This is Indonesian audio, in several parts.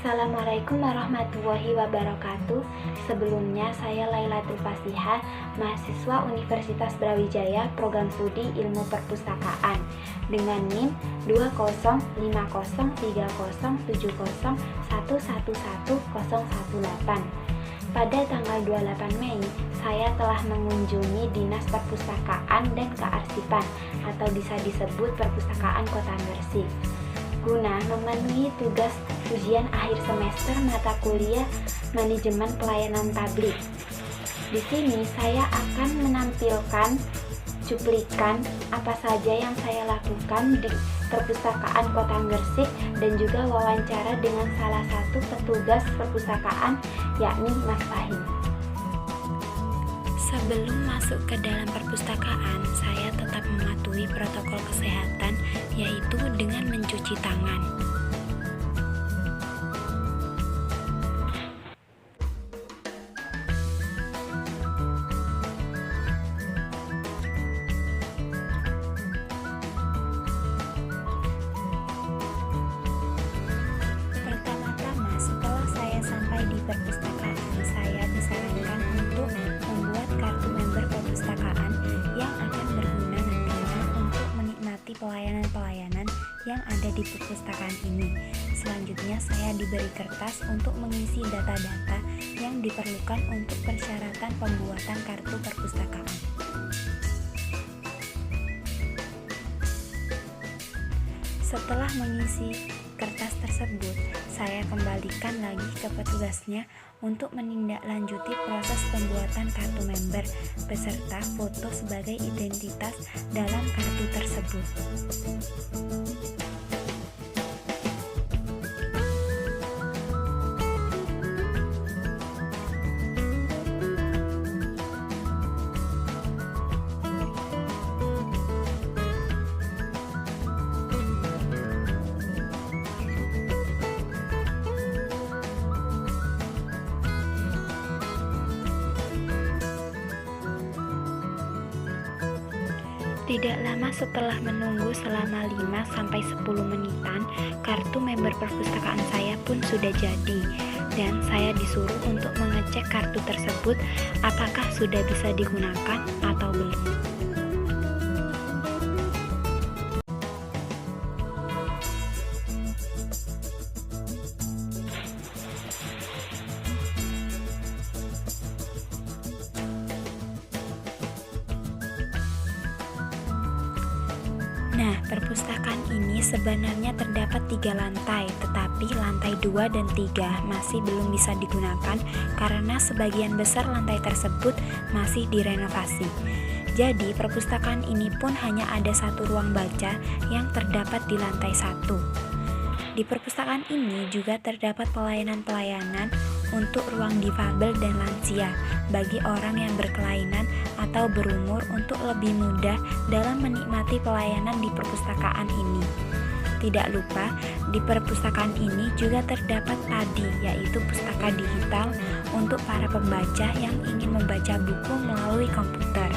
Assalamualaikum warahmatullahi wabarakatuh. Sebelumnya saya Lailatul Fasihah, mahasiswa Universitas Brawijaya, Program Studi Ilmu Perpustakaan dengan NIM 205030701111018. Pada tanggal 28 Mei, saya telah mengunjungi Dinas Perpustakaan dan Kearsipan atau bisa disebut Perpustakaan Kota Gresik guna memenuhi tugas ujian akhir semester mata kuliah Manajemen Pelayanan Tablik. Di sini saya akan menampilkan cuplikan apa saja yang saya lakukan di Perpustakaan Kota Gresik dan juga wawancara dengan salah satu petugas perpustakaan, yakni Mas Fahim. Sebelum masuk ke dalam perpustakaan, saya tetap mematuhi protokol kesehatan, yaitu dengan mencuci tangan. Pertama-tama, setelah saya sampai di perpustakaan, saya disarankan untuk membuat kartu member perpustakaan yang akan berguna nantinya untuk menikmati pelayanan-pelayanan yang ada di perpustakaan ini. Selanjutnya saya diberi kertas untuk mengisi data-data yang diperlukan untuk persyaratan pembuatan kartu perpustakaan. Setelah mengisi kertas tersebut, saya kembalikan lagi ke petugasnya untuk menindaklanjuti proses pembuatan kartu member beserta foto sebagai identitas dalam kartu tersebut. Tidak lama setelah menunggu selama 5-10 menitan, kartu member perpustakaan saya pun sudah jadi. Dan saya disuruh untuk mengecek kartu tersebut apakah sudah bisa digunakan atau belum. Nah, perpustakaan ini sebenarnya terdapat 3 lantai, tetapi lantai 2 dan 3 masih belum bisa digunakan karena sebagian besar lantai tersebut masih direnovasi. Jadi, perpustakaan ini pun hanya ada satu ruang baca yang terdapat di lantai 1. Di perpustakaan ini juga terdapat pelayanan-pelayanan untuk ruang difabel dan lansia bagi orang yang berkelainan atau berumur untuk lebih mudah dalam menikmati pelayanan di perpustakaan ini. Tidak lupa, di perpustakaan ini juga terdapat PADI, yaitu pustaka digital untuk para pembaca yang ingin membaca buku melalui komputer.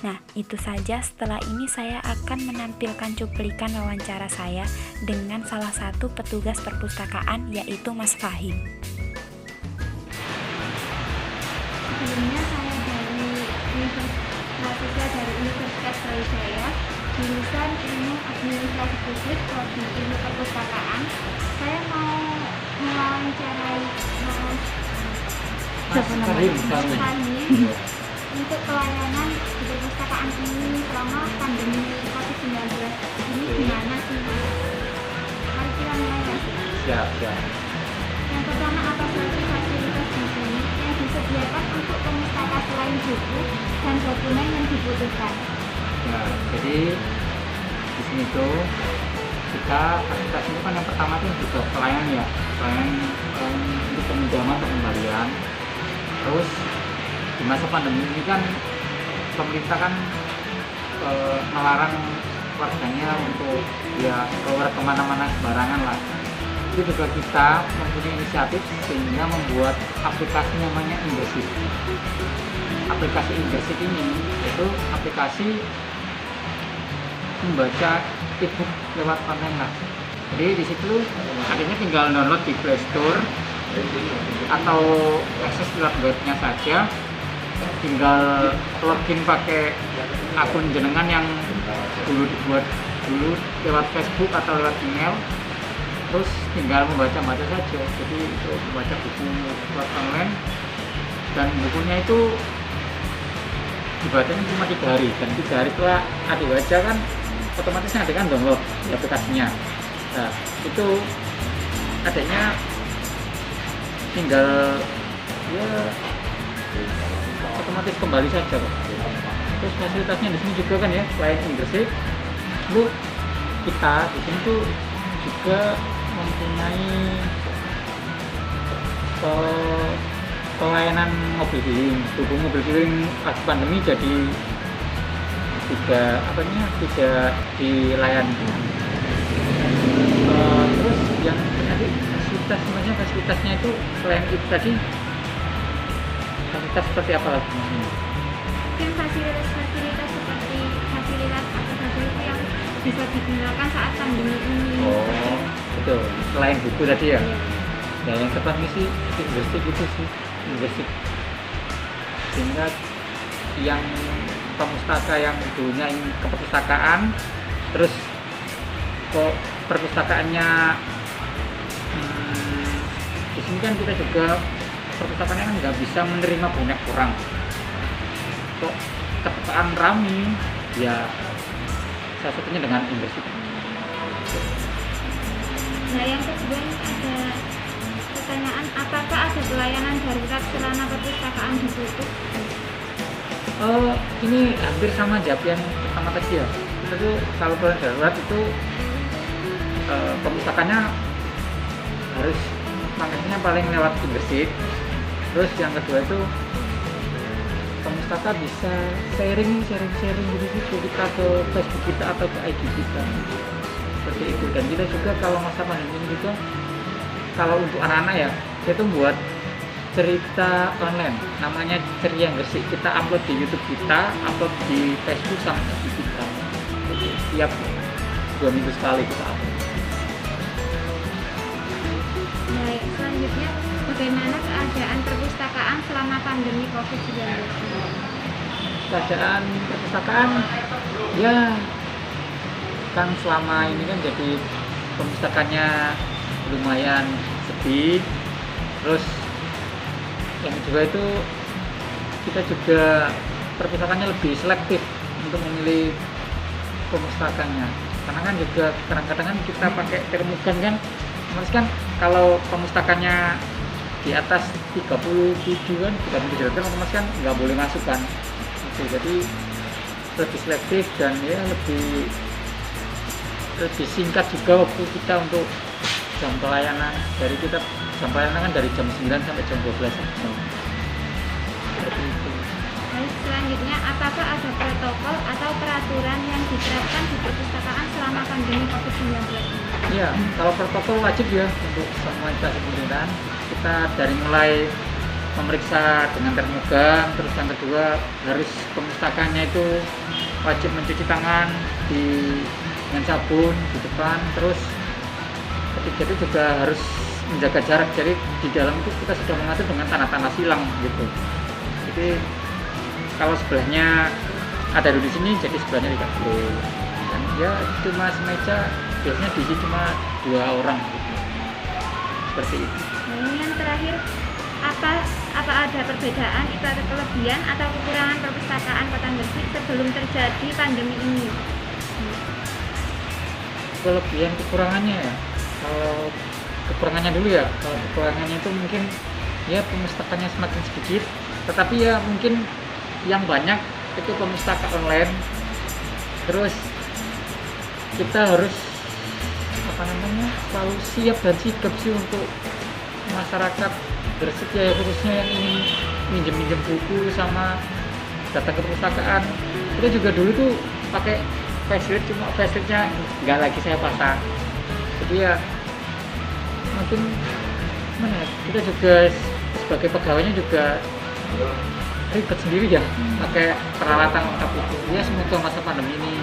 Nah, itu saja. Setelah ini saya akan menampilkan cuplikan wawancara saya dengan salah satu petugas perpustakaan, yaitu Mas Fahim. Sebelumnya saya mahasiswa dari Universitas Brawijaya, jurusan Ilmu Administrasi Publik, Prodi Ilmu Perpustakaan. Saya mau mewawancarai Mas Fahim untuk pelayanan di perpustakaan ini selama pandemi COVID-19 ini gimana sih? Mari kita mulai ya. Siap. Yang pertama, apa saja fasilitas di sini yang disediakan untuk pemustaka selain buku dan dokumen yang dibutuhkan? Nah, jadi di sini tuh kita fasilitas itu kan yang pertama tuh juga pelayanan ya, untuk peminjaman atau pembalian. Terus di masa pandemi ini kan pemerintah kan melarang warganya untuk ya keluar kemana-mana sembarangan lah. Itu juga kita mempunyai inisiatif sehingga membuat aplikasi namanya Indesit. Aplikasi Indesit ini itu aplikasi membaca e-book lewat online lah. Jadi di situ adanya tinggal download di Play Store atau akses lewat webnya saja, tinggal login pakai akun jenengan yang dulu dibuat dulu lewat Facebook atau lewat email, terus tinggal membaca saja. Jadi itu membaca buku lewat online, dan bukunya itu dibacanya cuma 3 hari, dan 3 hari setelah adik baca kan otomatis adik kan download di aplikasinya. Nah itu adanya tinggal ya otomatis kembali saja kok. Terus fasilitasnya di sini juga kan ya, selain Inggris itu kita di sini tuh juga mempunyai pelayanan mobil keliling. Berhubung mobil keliling pas pandemi jadi tidak dilayani. Terus yang tadi fasilitasnya itu selain itu tadi fasilitas seperti apa lagi? Mungkin fasilitas seperti fasilitas apa yang bisa digunakan saat pandemi ini. Oh, betul. Selain buku tadi ya. Iya. Ya yang tepat sih Inggrisik itu sih, Inggrisik. Sehingga yang pemustaka yang dulunya ke perpustakaan, terus kok perpustakaannya di sini kan kita juga perpustakaannya kan nggak bisa menerima banyak orang. Kok ketetaan rame, ya salah satunya dengan Inggrisik. Nah yang kedua ada pertanyaan, apakah ada pelayanan darurat selama perpustakaan ditutup? Ini hampir sama jawab yang pertama tadi ya. Kita tuh kalau pelayanan darurat itu perpustakaannya harus makanya paling lewat Inggrisik. Terus yang kedua itu pemustaka bisa sharing gitu kita ke Facebook kita atau ke IG kita seperti itu. Dan kita juga kalau masa pandemi ini juga kalau untuk anak-anak ya, kita tuh buat cerita online namanya Ceria Gresik. Kita upload di YouTube kita, upload di Facebook sama di kita. Jadi tiap 2 minggu sekali kita upload. Baik, selanjutnya bagaimana keadaan perpustakaan selama pandemi COVID-19? Keadaan perpustakaan ya kan selama ini kan jadi perpustakaannya lumayan sepi. Terus yang kedua itu kita juga perpustakaannya lebih selektif untuk memilih perpustakaannya, karena kan juga kadang-kadang kan kita pakai termukan kan, mas kan kalau perpustakaannya di atas 37 kan 37 derajat mas kan nggak boleh masuk kan. Jadi lebih selektif dan ya lebih singkat juga waktu kita untuk jam pelayanan. Dari kita jam pelayanan kan dari jam 9 sampai jam 12 saja. Seperti itu. Baik, selanjutnya apakah ada protokol atau peraturan yang diterapkan di perpustakaan selama pandemi COVID-19 ini? Iya, kalau protokol wajib ya untuk semua instansi pemerintahan. Kita dari mulai memeriksa dengan termogan, terus yang kedua harus perpustakaannya itu wajib mencuci tangan dengan sabun di depan, terus ketiga itu juga harus menjaga jarak. Jadi di dalam itu kita sudah mengatur dengan tanda-tanda silang gitu. Jadi kalau sebelahnya ada di sini, jadi sebelahnya tidak boleh. Dan ya cuma semeja, biasanya diisi cuma 2 orang gitu. Seperti itu. Nah, yang terakhir, apa ada perbedaan atau kelebihan atau kekurangan perpustakaan Kota Gresik sebelum terjadi pandemi ini? Kelebihan kekurangannya ya, kalau kekurangannya dulu ya, kalau kekurangannya itu mungkin ya perpustakaannya semakin sedikit, tetapi ya mungkin yang banyak itu perpustaka online. Terus kita harus selalu siap dan sigap sih untuk masyarakat Gresik ya, khususnya yang ingin minjem buku sama datang ke perpustakaan. Kita juga dulu tuh pakai facelift, cuma faceliftnya nggak lagi saya pasang. Jadi ya mungkin kita juga sebagai pegawainya juga ribet sendiri ya pakai peralatan lengkap itu. Ya semoga masa pandemi ini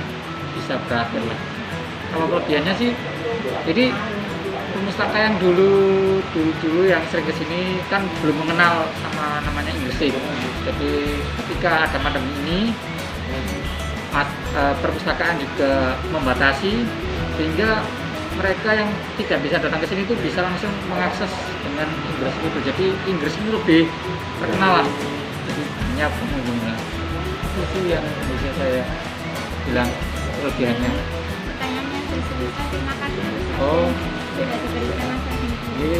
bisa berakhir lah. Kalau kelebihannya sih Jadi pemustaka yang dulu yang sering kesini kan belum mengenal sama namanya Inggris. Jadi ketika ada pandemi ini, perpustakaan juga membatasi sehingga mereka yang tidak bisa datang ke sini itu bisa langsung mengakses dengan Inggris itu. Jadi Inggris ini lebih terkenal lah. Jadi banyak pengunjungnya. Itu sih yang bisa saya bilang kelebihannya. Pertanyaannya sudah selesai. Terima kasih. Oh, Sudah diberikan masa. ini